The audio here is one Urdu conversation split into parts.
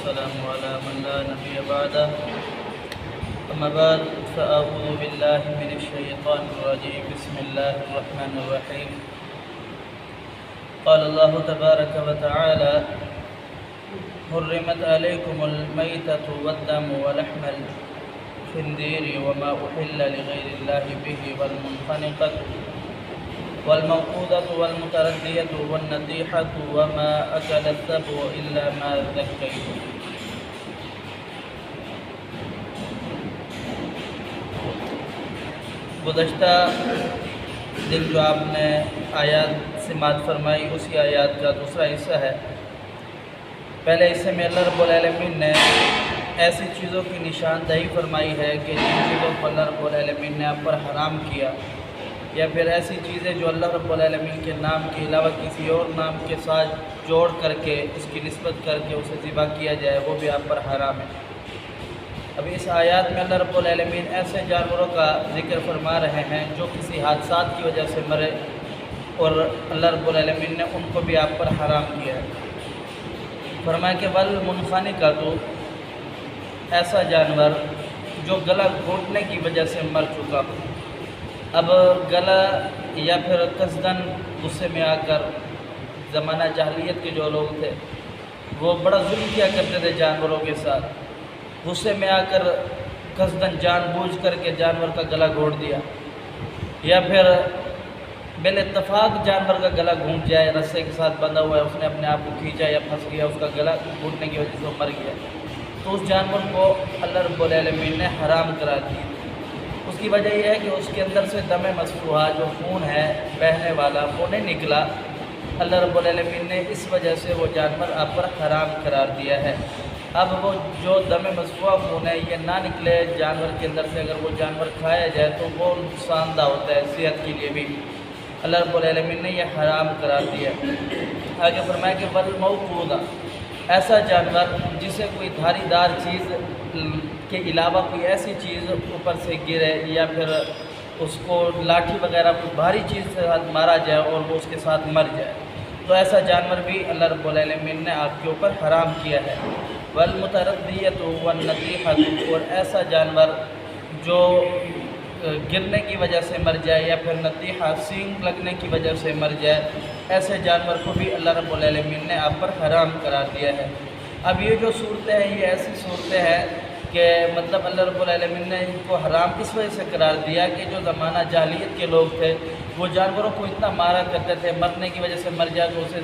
والسلام على من لا نبي بعده أما بعد فأعوذ بالله من الشيطان الرجيم بسم الله الرحمن الرحيم قال الله تبارك وتعالى حرمت عليكم الميتة والدم ولحم الخنزير وما أحل لغير الله به والمنخنقة والموقوذة والمتردية والنطيحة وما أكل السبع إلا ما ذكيتم۔ گزشتہ دن جو آپ نے آیات سماعت فرمائی اسی آیات کا دوسرا حصہ ہے۔ پہلے حصے میں اللہ رب العالمین نے ایسی چیزوں کی نشاندہی فرمائی ہے کہ جن چیزوں کو اللہ رب العالمین نے آپ پر حرام کیا، یا پھر ایسی چیزیں جو اللہ رب العالمین کے نام کے علاوہ کسی اور نام کے ساتھ جوڑ کر کے اس کی نسبت کر کے اسے ذبح کیا جائے، وہ بھی آپ پر حرام ہے۔ اب اس آیات میں اللہ رب العالمین ایسے جانوروں کا ذکر فرما رہے ہیں جو کسی حادثات کی وجہ سے مرے، اور اللہ رب العالمین نے ان کو بھی آپ پر حرام کیا ہے۔ فرمایا کہ والمنخنقۃ، ایسا جانور جو گلا گھونٹنے کی وجہ سے مر چکا ہو۔ اب گلا یا پھر قصداً غصے میں آ کر، زمانہ جاہلیت کے جو لوگ تھے وہ بڑا ظلم کیا کرتے تھے جانوروں کے ساتھ، غصے میں آ کر قصداً جان بوجھ کر کے جانور کا گلا گھونٹ دیا، یا پھر بال اتفاق جانور کا گلا گھونٹ جائے، رسے کے ساتھ بندھا ہوا ہے، اس نے اپنے آپ کو کھینچا یا پھنس گیا، اس کا گلا گھونٹنے کی وجہ سے وہ مر گیا، تو اس جانور کو اللہ رب العالمین نے حرام قرار دیا۔ اس کی وجہ یہ ہے کہ اس کے اندر سے دم مسفوحہ جو خون ہے بہنے والا وہ نہیں نکلا، اللہ رب العالمین نے اس وجہ سے وہ جانور آپ پر حرام قرار دیا ہے۔ اب وہ جو دم مسفوحہ خون ہے یہ نہ نکلے جانور کے اندر سے، اگر وہ جانور کھایا جائے تو وہ نقصان دہ ہوتا ہے صحت کے لیے بھی، اللہ رب العالمین نے یہ حرام قرار دیا۔ آگے فرمایا کہ والموقوذہ، ایسا جانور جسے کوئی دھاری دار چیز کے علاوہ کوئی ایسی چیز اوپر سے گرے، یا پھر اس کو لاٹھی وغیرہ کوئی بھاری چیز سے مارا جائے اور وہ اس کے ساتھ مر جائے، تو ایسا جانور بھی اللہ رب العالمین نے آپ کے اوپر حرام کیا ہے۔ والمتردیۃ والنطیحۃ، اور ایسا جانور جو گرنے کی وجہ سے مر جائے، یا پھر نطیحہ سینگ لگنے کی وجہ سے مر جائے، ایسے جانور کو بھی اللہ رب العالمین نے آپ پر حرام قرار دیا ہے۔ اب یہ جو صورتیں ہیں یہ ایسی صورتیں ہیں کہ مطلب اللہ رب العالمین نے ان کو حرام اس وجہ سے قرار دیا کہ جو زمانہ جاہلیت کے لوگ تھے وہ جانوروں کو اتنا مارا کرتے تھے، مرنے کی وجہ سے مر جائے تو اسے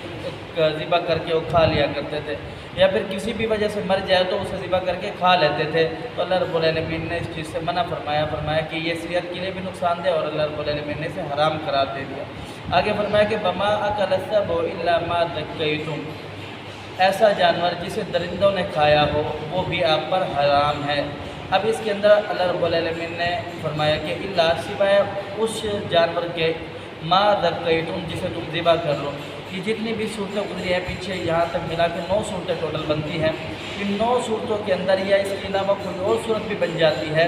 ذبح کر کے وہ کھا لیا کرتے تھے، یا پھر کسی بھی وجہ سے مر جائے تو اسے ذبح کر کے کھا لیتے تھے، تو اللہ رب العالمین نے اس چیز سے منع فرمایا کہ یہ صحت کے لیے بھی نقصان دہ، اور اللہ رب العالمین نے اسے حرام قرار دے دیا۔ آگے فرمایا کہ وما اکل السبع الا ما ذکیتم، ایسا جانور جسے درندوں نے کھایا ہو وہ بھی آپ پر حرام ہے۔ اب اس کے اندر اللہ رب العالمین نے فرمایا کہ اللہ، سوائے اس جانور کے ما ذکیتم جسے تم ذبح کر لو۔ یہ جتنی بھی صورتیں گزری ہیں پیچھے یہاں تک ملا کے 9 صورتیں ٹوٹل بنتی ہیں، ان 9 صورتوں کے اندر یا اس کے علاوہ کوئی اور صورت بھی بن جاتی ہے،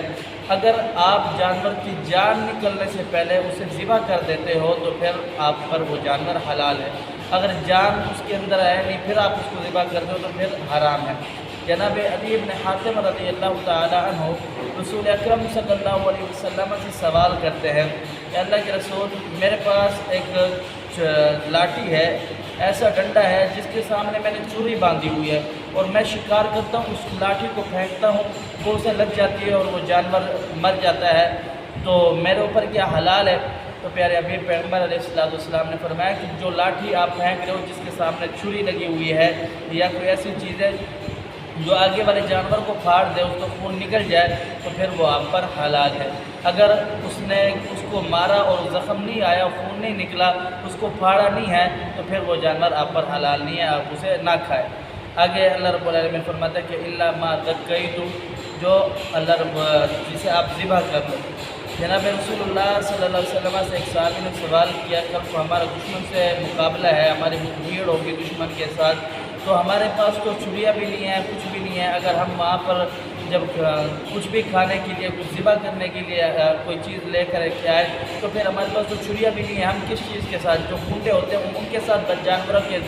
اگر آپ جانور کی جان نکلنے سے پہلے اسے ذبح کر دیتے ہو تو پھر آپ پر وہ جانور حلال ہے، اگر جان اس کے اندر ہے نہیں پھر آپ اس کو ذبح کر دو تو پھر حرام ہے۔ جناب عدی بن حاتم رضی اللہ تعالی عنہ رسول اکرم صلی اللہ علیہ وسلم سے سوال کرتے ہیں کہ اللہ کے رسول، میرے پاس ایک لاٹھی ہے، ایسا ڈنڈا ہے جس کے سامنے میں نے چوری باندھی ہوئی ہے، اور میں شکار کرتا ہوں، اس لاٹھی کو پھینکتا ہوں، وہ اسے لگ جاتی ہے اور وہ جانور مر جاتا ہے، تو میرے اوپر کیا حلال ہے؟ تو پیارے حبیب پیغمبر علیہ السلام نے فرمایا کہ جو لاٹھی آپ پھینک رہے ہو جس کے سامنے چھری لگی ہوئی ہے، یا کوئی ایسی چیز ہے جو آگے والے جانور کو پھاڑ دے، اس کو خون نکل جائے، تو پھر وہ آپ پر حلال ہے۔ اگر اس نے اس کو مارا اور زخم نہیں آیا، خون نہیں نکلا، اس کو پھاڑا نہیں ہے، تو پھر وہ جانور آپ پر حلال نہیں ہے، آپ اسے نہ کھائے۔ آگے اللہ رب العالمین فرماتا ہے کہ الا ما ذکیتم، جو اللہ رب جسے آپ ذبح کر لو۔ جناب رسول اللہ صلی اللہ علیہ وسلم سے ایک صحابی نے سوال کیا، کل کو ہمارا دشمن سے مقابلہ ہے، ہماری بھیڑ ہوگی دشمن کے ساتھ، تو ہمارے پاس تو چھریاں بھی نہیں ہیں، کچھ بھی نہیں ہے، اگر ہم وہاں پر جب کچھ بھی کھانے کے لیے، کچھ ذبح کرنے کے لیے کوئی چیز لے کر کے آئے تو پھر ہمارے پاس تو چھریاں بھی نہیں ہیں، ہم کس چیز کے ساتھ، جو کھونٹے ہوتے ہیں ان کے ساتھ جانوروں کے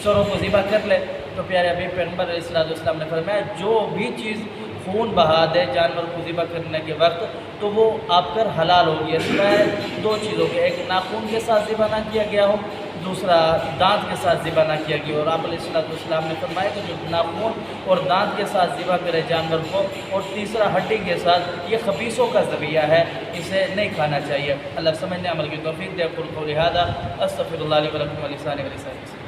سروں کو ذبح کر لیں، تو پیارے حبیب پیغمبر علیہ السلام نے فرمایا جو بھی چیز خون بہا دے جانور کو ذبح کرنے کے وقت تو وہ آپ پر حلال ہوگی، سوائے دو چیزوں کے، ایک ناخون کے ساتھ ذبح نہ کیا گیا ہو، دوسرا دانت کے ساتھ ذبح نہ کیا گیا. اور آپ علیہ السلام نے فرمایا کہ جو ناخون اور دانت کے ساتھ ذبح کرے جانور کو، اور تیسرا ہڈی کے ساتھ، یہ خبیثوں کا ذبیحہ ہے، اسے نہیں کھانا چاہیے. اللہ سمجھنے عمل کی توفیق دے. قول قولی ھذا استغفر اللہ لی ولکم ولسائر المسلمین.